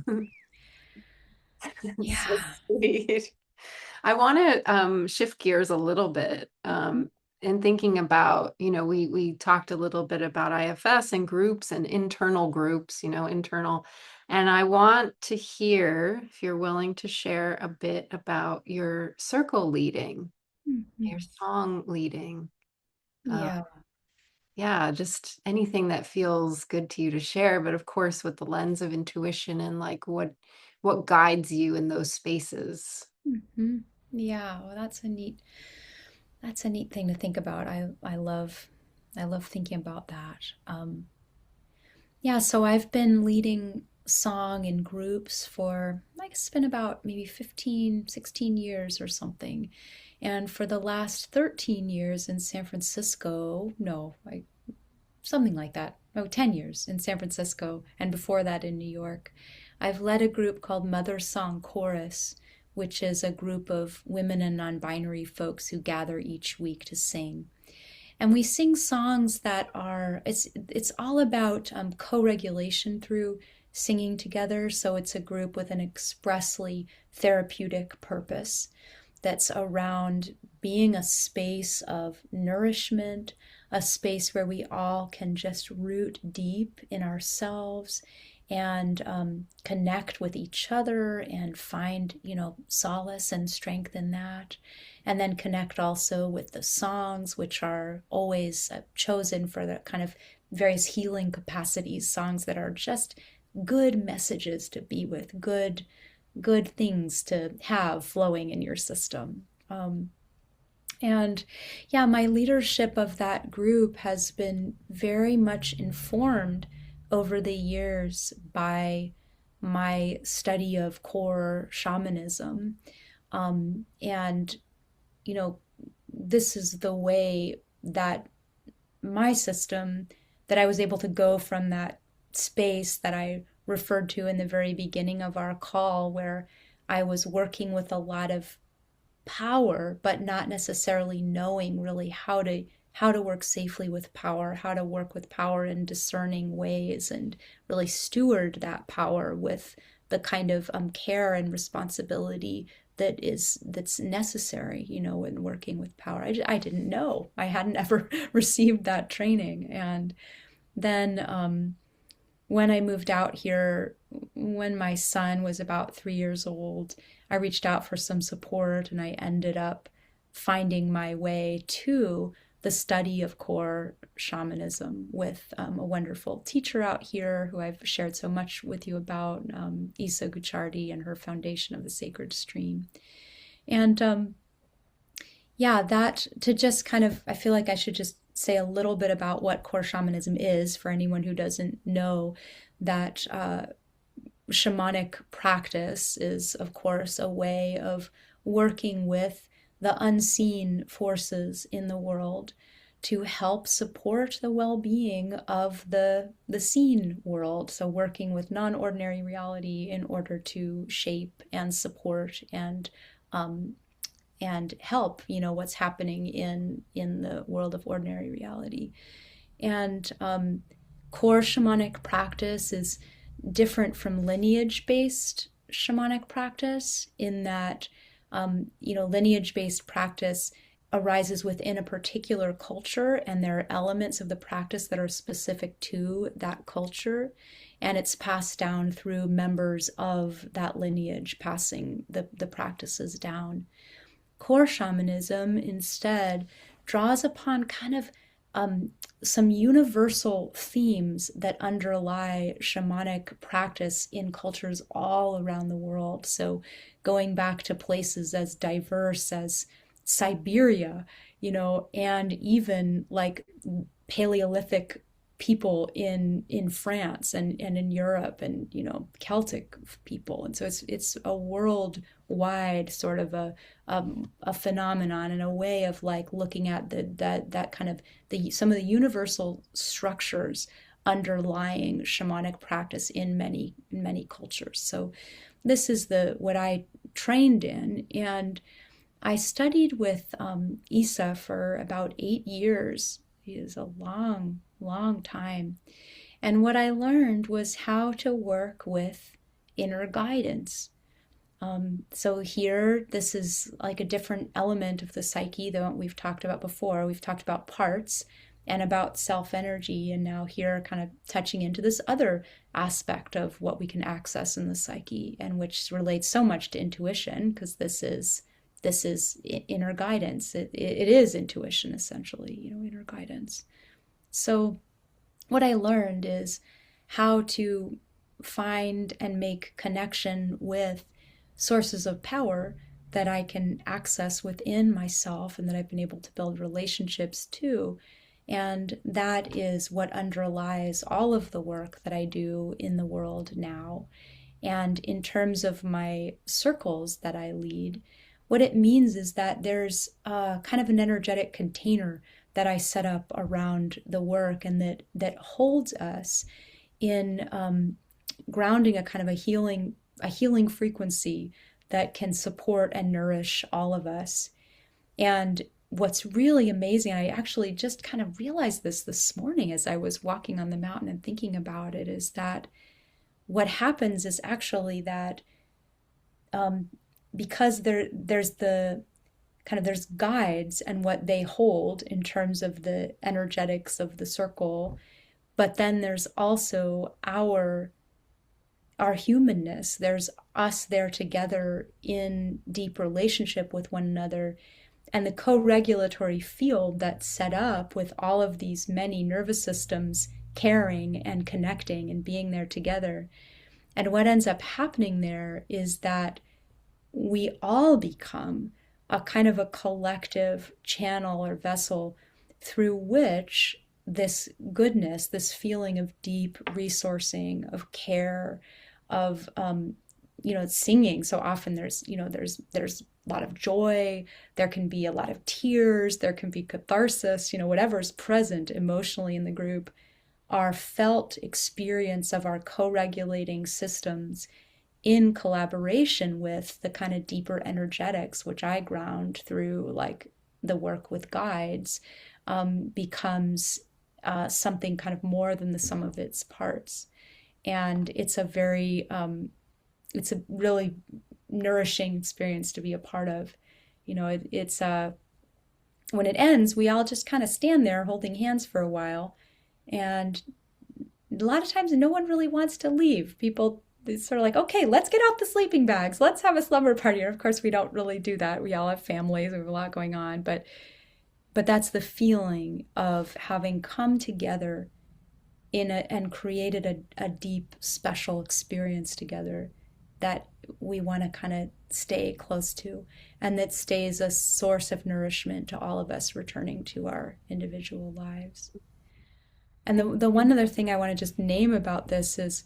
So Yeah. sweet. I want to shift gears a little bit in thinking about, we talked a little bit about IFS and groups and internal groups, internal. And I want to hear if you're willing to share a bit about your circle leading, Mhm. your song leading. Uh, Yeah. yeah, just anything that feels good to you to share, but of course with the lens of intuition and like what guides you in those spaces. Hmm. Yeah. Well, that's a neat thing to think about. I love thinking about that. Yeah. So I've been leading song in groups for, I guess it's been about maybe 15, 16 years or something. And for the last 13 years in San Francisco, no, something like that. Oh, 10 years in San Francisco, and before that in New York. I've led a group called Mother Song Chorus, which is a group of women and non binary folks who gather each week to sing. And we sing songs that are, it's all about co regulation through singing together. So it's a group with an expressly therapeutic purpose that's around being a space of nourishment, a space where we all can just root deep in ourselves and connect with each other and find, solace and strength in that. And then connect also with the songs, which are always chosen for the kind of various healing capacities, songs that are just good messages to be with, good things to have flowing in your system. And yeah, my leadership of that group has been very much informed over the years by my study of core shamanism. And, you know, this is the way that my system, that I was able to go from that space that I referred to in the very beginning of our call, where I was working with a lot of power, but not necessarily knowing really how to work safely with power, how to work with power in discerning ways, and really steward that power with the kind of care and responsibility that's necessary, in working with power. I didn't know. I hadn't ever received that training, and then when I moved out here, when my son was about 3 years old, I reached out for some support and I ended up finding my way to the study of core shamanism with a wonderful teacher out here who I've shared so much with you about, Isa Gucciardi and her foundation of the Sacred Stream. And yeah, that to just kind of, I feel like I should just say a little bit about what core shamanism is for anyone who doesn't know that shamanic practice is, of course, a way of working with the unseen forces in the world to help support the well-being of the seen world. So working with non-ordinary reality in order to shape and support um, and help, what's happening in the world of ordinary reality. And core shamanic practice is different from lineage based shamanic practice in that, lineage based practice arises within a particular culture, and there are elements of the practice that are specific to that culture, and it's passed down through members of that lineage, passing the practices down. Core shamanism instead draws upon kind of um, some universal themes that underlie shamanic practice in cultures all around the world. So, going back to places as diverse as Siberia, and even like Paleolithic people in France and in Europe, and Celtic people. And so it's a worldwide sort of a phenomenon, and a way of like looking at that kind of the some of the universal structures underlying shamanic practice in many cultures. So this is the what I trained in, and I studied with Isa for about 8 years. It is a long time. And what I learned was how to work with inner guidance. So here, this is like a different element of the psyche than what we've talked about before. We've talked about parts and about self energy, and now here, kind of touching into this other aspect of what we can access in the psyche, and which relates so much to intuition, because this is inner guidance. It is intuition essentially, inner guidance. So what I learned is how to find and make connection with sources of power that I can access within myself and that I've been able to build relationships to. And that is what underlies all of the work that I do in the world now. And in terms of my circles that I lead, what it means is that there's kind of an energetic container that I set up around the work, and that holds us in grounding a kind of a healing frequency that can support and nourish all of us. And what's really amazing, I actually just kind of realized this morning as I was walking on the mountain and thinking about it, is that what happens is actually that um, because there's guides and what they hold in terms of the energetics of the circle, but then there's also our humanness. There's us there together in deep relationship with one another, and the co-regulatory field that's set up with all of these many nervous systems caring and connecting and being there together. And what ends up happening there is that we all become a kind of a collective channel or vessel through which this goodness, this feeling of deep resourcing, of care, of singing. So often there's a lot of joy. There can be a lot of tears. There can be catharsis. Whatever's present emotionally in the group, our felt experience of our co-regulating systems in collaboration with the kind of deeper energetics, which I ground through like the work with guides, becomes something kind of more than the sum of its parts. And it's a really nourishing experience to be a part of. It's when it ends, we all just kind of stand there holding hands for a while, and a lot of times no one really wants to leave. People, it's sort of like, okay, let's get out the sleeping bags. Let's have a slumber party. And of course, we don't really do that. We all have families. We have a lot going on. But that's the feeling of having come together and created a deep, special experience together that we want to kind of stay close to, and that stays a source of nourishment to all of us returning to our individual lives. And the one other thing I want to just name about this is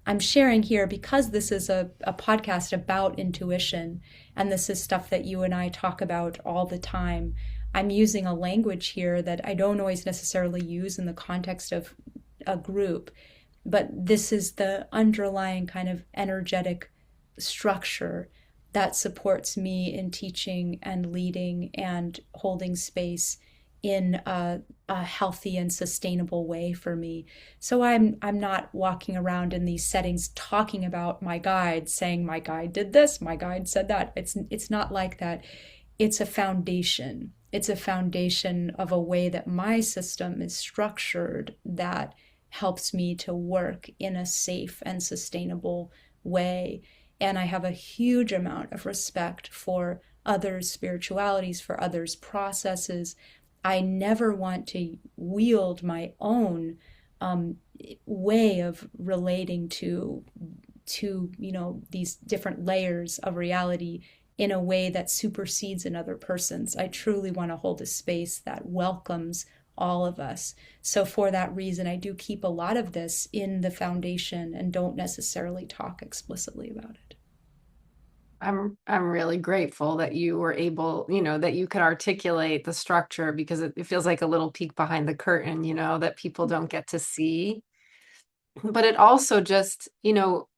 I'm sharing here because this is a podcast about intuition, and this is stuff that you and I talk about all the time. I'm using a language here that I don't always necessarily use in the context of a group, but this is the underlying kind of energetic structure that supports me in teaching and leading and holding space in a healthy and sustainable way for me. So I'm not walking around in these settings talking about my guide, saying my guide did this, my guide said that. It's not like that. It's a foundation. It's a foundation of a way that my system is structured that helps me to work in a safe and sustainable way. And I have a huge amount of respect for others' spiritualities, for others' processes. I never want to wield my own way of relating to these different layers of reality in a way that supersedes another person's. I truly want to hold a space that welcomes all of us. So for that reason, I do keep a lot of this in the foundation and don't necessarily talk explicitly about it. I'm really grateful that you were able, that you could articulate the structure, because it feels like a little peek behind the curtain, that people don't get to see. But it also just,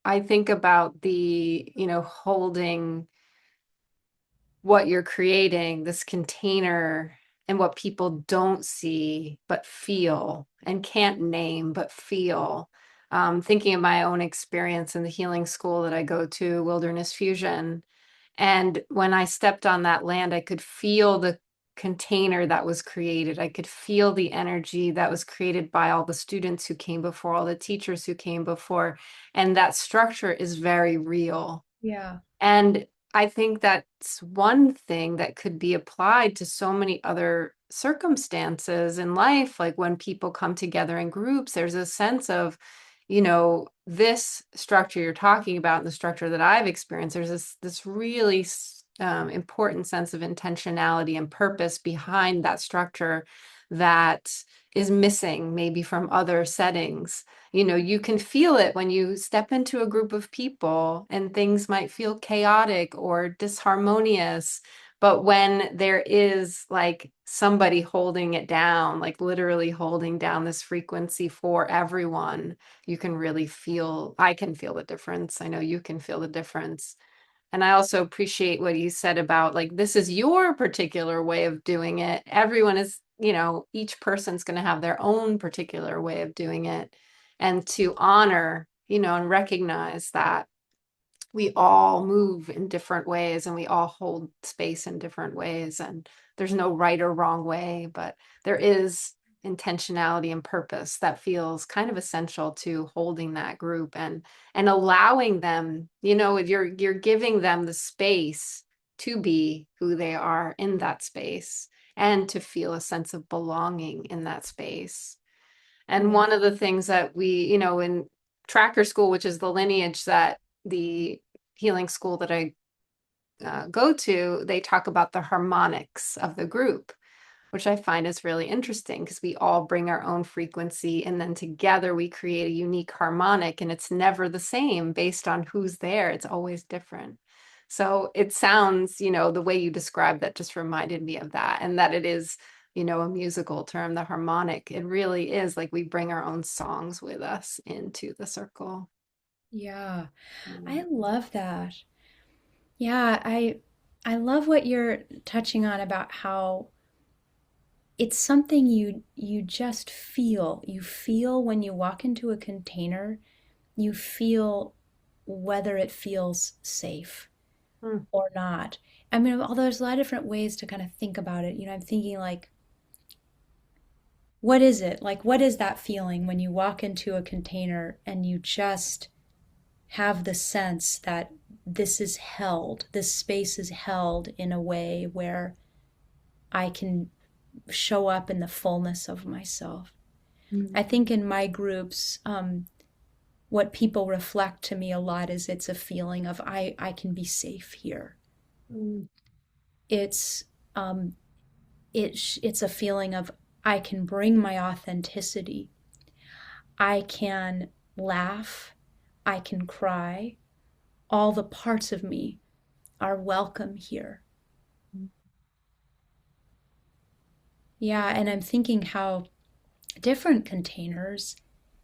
I think about the, holding what you're creating, this container, and what people don't see but feel and can't name but feel. thinking of my own experience in the healing school that I go to, Wilderness Fusion. And when I stepped on that land, I could feel the container that was created. I could feel the energy that was created by all the students who came before, all the teachers who came before. And that structure is very real. Yeah. And I think that's one thing that could be applied to so many other circumstances in life. Like when people come together in groups, there's a sense of, this structure you're talking about and the structure that I've experienced. There's this really important sense of intentionality and purpose behind that structure that is missing maybe from other settings. You can feel it when you step into a group of people and things might feel chaotic or disharmonious. But when there is like somebody holding it down, like literally holding down this frequency for everyone, you can really feel, I can feel the difference. I know you can feel the difference. And I also appreciate what you said about like, this is your particular way of doing it. Everyone is, each person's going to have their own particular way of doing it. And to honor, and recognize that we all move in different ways and we all hold space in different ways. And there's no right or wrong way, but there is intentionality and purpose that feels kind of essential to holding that group and allowing them, you're giving them the space to be who they are in that space and to feel a sense of belonging in that space. And Yeah. one of the things that we, in tracker school, which is the lineage that the healing school that I go to, they talk about the harmonics of the group, which I find is really interesting because we all bring our own frequency and then together we create a unique harmonic and it's never the same based on who's there. It's always different. So it sounds, the way you described that just reminded me of that and that it is, a musical term, the harmonic. It really is like we bring our own songs with us into the circle. Yeah. I Mm. love that. Yeah, I love what you're touching on about how it's something you just feel. You feel when you walk into a container, you feel whether it feels safe Mm. or not. I mean, although there's a lot of different ways to kind of think about it. I'm thinking like, what is it? Like, what is that feeling when you walk into a container and you just have the sense that this space is held in a way where I can show up in the fullness of myself. I Mm. think in my groups, what people reflect to me a lot is it's a feeling of I can be safe here. Mm. It's it's a feeling of I can bring my authenticity. I can laugh. I can cry. All the parts of me are welcome here. Yeah, and I'm thinking how different containers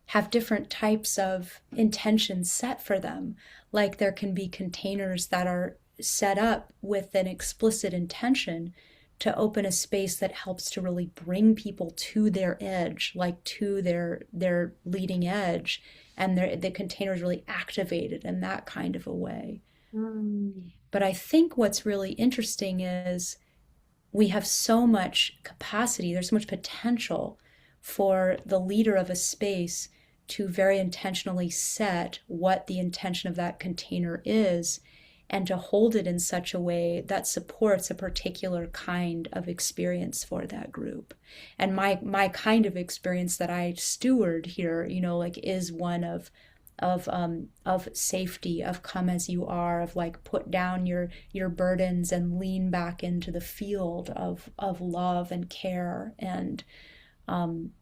have different types of intentions set for them. Like there can be containers that are set up with an explicit intention to open a space that helps to really bring people to their edge, like to their leading edge, and the container is really activated in that kind of a way. Mm. But I think what's really interesting is we have so much capacity, there's so much potential for the leader of a space to very intentionally set what the intention of that container is and to hold it in such a way that supports a particular kind of experience for that group. And my kind of experience that I steward here, like is one of safety, of come as you are, of like put down your burdens and lean back into the field of love and care and um,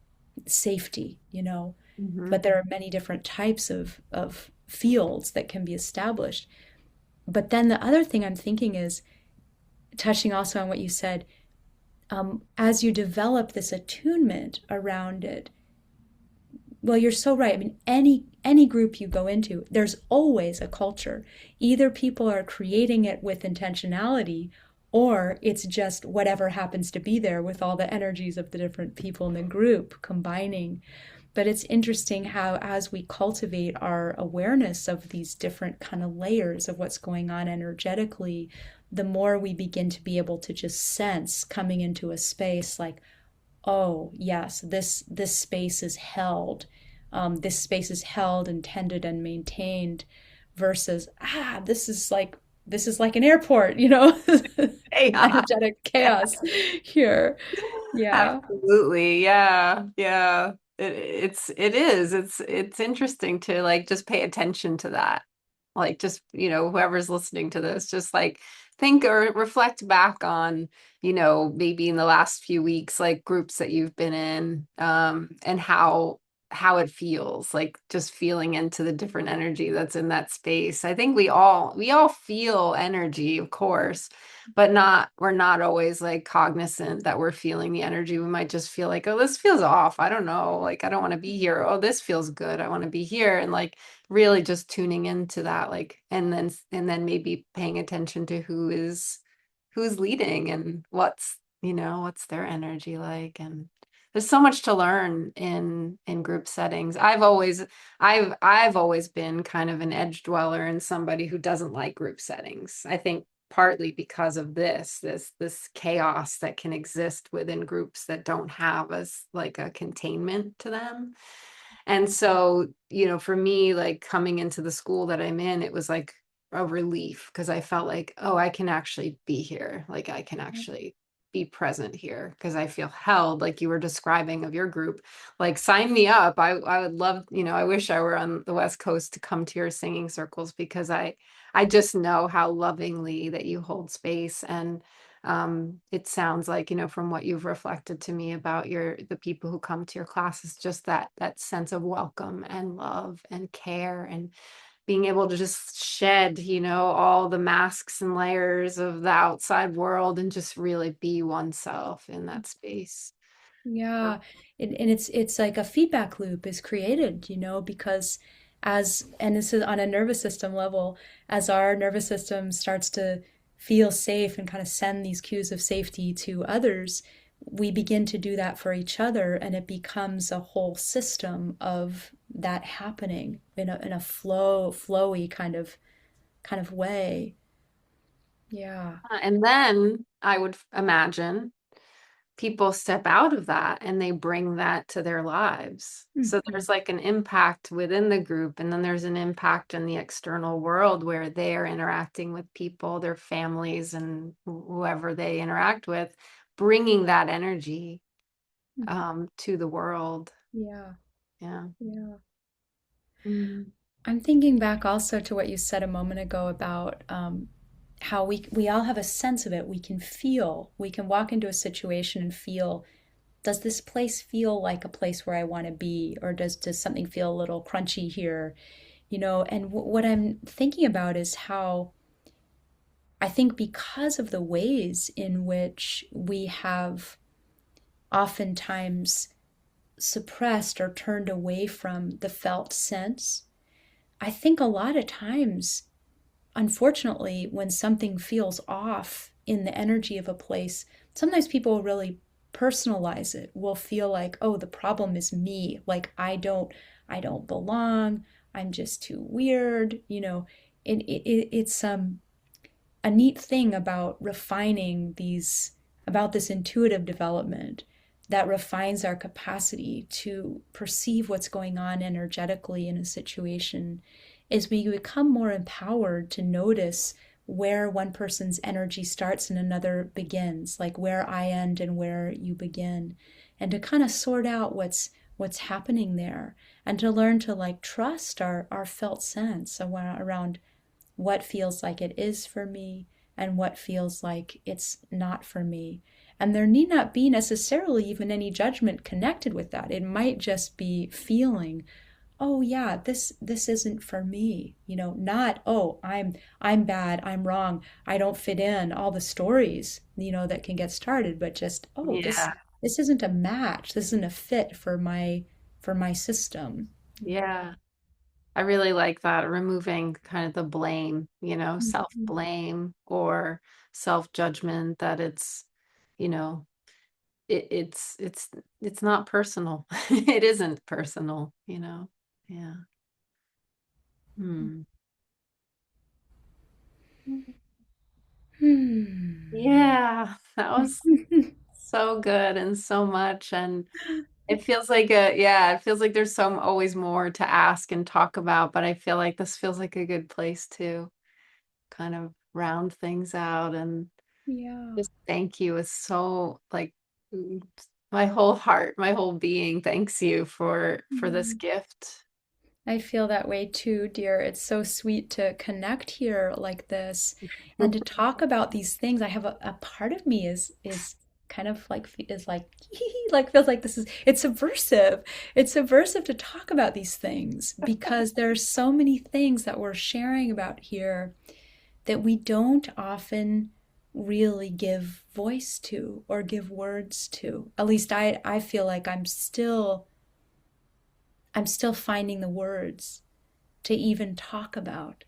safety. Mhm. But there are many different types of fields that can be established. But then the other thing I'm thinking is touching also on what you said, as you develop this attunement around it, well, you're so right. I mean, any group you go into, there's always a culture. Either people are creating it with intentionality, or it's just whatever happens to be there with all the energies of the different people in the group combining. But it's interesting how, as we cultivate our awareness of these different kind of layers of what's going on energetically, the more we begin to be able to just sense coming into a space like, oh yes, this space is held. This space is held and tended and maintained, versus this is like an airport, Yeah. energetic chaos here. Yeah. Absolutely. Yeah. Yeah. It's interesting to like just pay attention to that. Like just, whoever's listening to this, just like think or reflect back on, maybe in the last few weeks, like groups that you've been in, and how it feels, like just feeling into the different energy that's in that space. I think we all feel energy, of course, but we're not always like cognizant that we're feeling the energy. We might just feel like, oh, this feels off. I don't know. Like, I don't want to be here. Oh, this feels good. I want to be here. And like really just tuning into that, like, and then maybe paying attention to who's leading and what's their energy like. And there's so much to learn in group settings. I've always been kind of an edge dweller and somebody who doesn't like group settings. I think partly because of this chaos that can exist within groups that don't have as like a containment to them. And so, for me, like coming into the school that I'm in, it was like a relief because I felt like, oh, I can actually be here. Like I can actually be present here because I feel held, like you were describing of your group. Like sign me up. I would love, I wish I were on the West Coast to come to your singing circles because I just know how lovingly that you hold space. And it sounds like, from what you've reflected to me about the people who come to your classes, just that sense of welcome and love and care and being able to just shed, all the masks and layers of the outside world and just really be oneself in that space. Yeah, and it's like a feedback loop is created, because and this is on a nervous system level, as our nervous system starts to feel safe and kind of send these cues of safety to others, we begin to do that for each other, and it becomes a whole system of that happening in a flowy kind of way. Yeah. And then I would imagine people step out of that and they bring that to their lives. So Mhm. there's like an impact within the group, and then there's an impact in the external world where they are interacting with people, their families, and whoever they interact with, bringing that energy to the world. Yeah. Yeah. Yeah. Mm. I'm thinking back also to what you said a moment ago about how we all have a sense of it. We can feel. We can walk into a situation and feel. Does this place feel like a place where I want to be, or does something feel a little crunchy here? And what I'm thinking about is how I think because of the ways in which we have oftentimes suppressed or turned away from the felt sense, I think a lot of times, unfortunately, when something feels off in the energy of a place, sometimes people really personalize it. Will feel like, oh, the problem is me. Like I don't belong. I'm just too weird. It's a neat thing about refining about this intuitive development that refines our capacity to perceive what's going on energetically in a situation is we become more empowered to notice where one person's energy starts and another begins, like where I end and where you begin, and to kind of sort out what's happening there, and to learn to like trust our felt sense around what feels like it is for me and what feels like it's not for me. And there need not be necessarily even any judgment connected with that. It might just be feeling, oh yeah, this isn't for me. Not, oh, I'm bad, I'm wrong, I don't fit in, all the stories, that can get started, but just, oh, this Yeah. this isn't a match. This isn't a fit for my system. Yeah. I really like that, removing kind of the blame, Mhm. self-blame or self-judgment that it's, you know, it's not personal. It isn't personal, you know. Yeah. Hmm. Hmm. Yeah, that was so good and so much. And it feels like yeah, it feels like there's some always more to ask and talk about, but I feel like this feels like a good place to kind of round things out and Yeah. just thank you. It's so like mm, my whole heart, my whole being thanks you for this Mm. gift. I feel that way too, dear. It's so sweet to connect here like this and to talk about these things. I have a part of me is kind of like is like like feels like this is it's subversive. It's subversive to talk about these things because there's so many things that we're sharing about here that we don't often really give voice to or give words to. At least I feel like I'm still finding the words to even talk about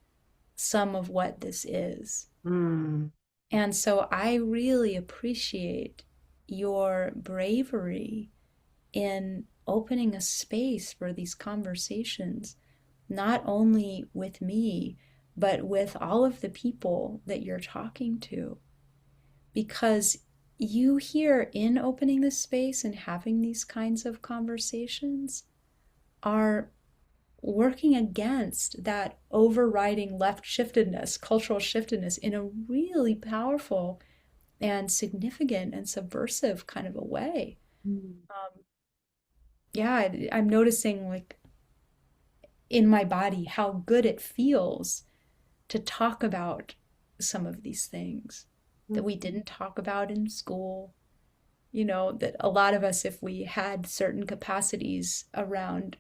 some of what this is. Mm, And so I really appreciate your bravery in opening a space for these conversations, not only with me, but with all of the people that you're talking to. Because you here in opening this space and having these kinds of conversations are working against that overriding left shiftedness, cultural shiftedness in a really powerful and significant and subversive kind of a way. mm, Um, yeah, I'm noticing like in my body how good it feels to talk about some of these things that mm, we didn't talk about in school. You know, that a lot of us, if we had certain capacities around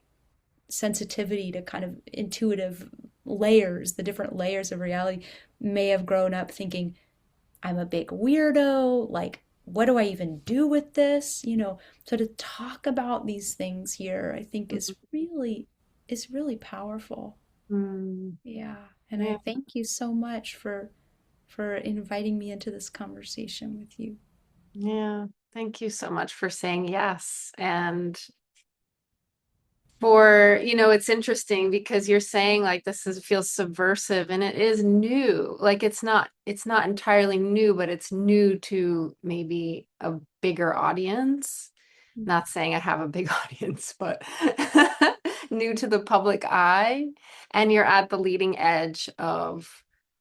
sensitivity to kind of intuitive layers, the different layers of reality, may have grown up thinking, I'm a big weirdo. Like, what do I even do with this? So to talk about these things here, I think is really powerful. mm. Yeah. And I Yeah, thank you so much for inviting me into this conversation with you. yeah. Thank you so much for saying yes. And for, it's interesting because you're saying like this is feels subversive and it is new. Like it's not entirely new, but it's new to maybe a bigger audience. Not saying I have a big audience, but new to the public eye. And you're at the leading edge of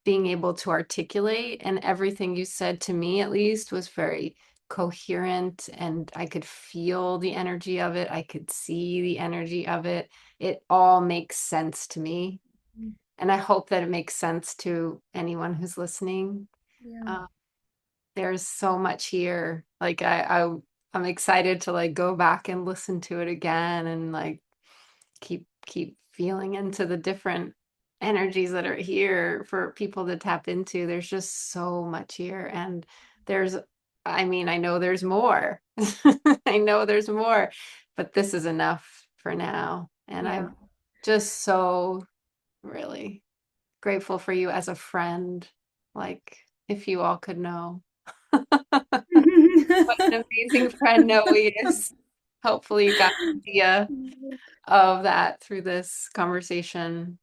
being able to articulate. And everything you said to me, at least, was very coherent. And I could feel the energy of it. I could see the energy of it. It all makes sense to me. And I hope that it makes sense to anyone who's listening. Yeah. Uh, there's so much here. Like I'm excited to like go back and listen to it again and like keep feeling into the different energies that are here for people to tap into. There's just so much here. And there's I mean, I know there's more. I know there's more, but this is enough for now. And Yeah. I'm just so really grateful for you as a friend. Like if you all could know. What an amazing friend Noe is. Hopefully, you got an idea of that through this conversation.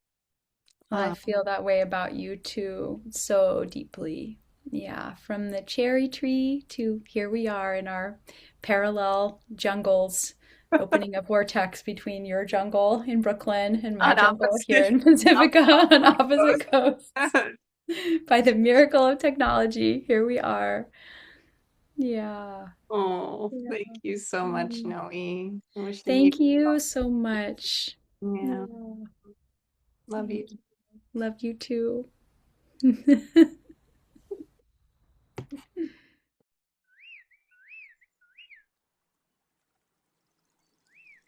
I Uh, feel that way about you too, so deeply. Yeah, from the cherry tree to here we are in our parallel jungles, opening a vortex between your jungle in Brooklyn and my on jungle here opposite, in Pacifica on opposite coasts. opposite. By the miracle of technology, here we are. Yeah. Oh, Yeah. thank you so much, Mm. Noe. I'm wishing you, Thank you so much. yeah, Yeah. love Thank you. you. Love you too.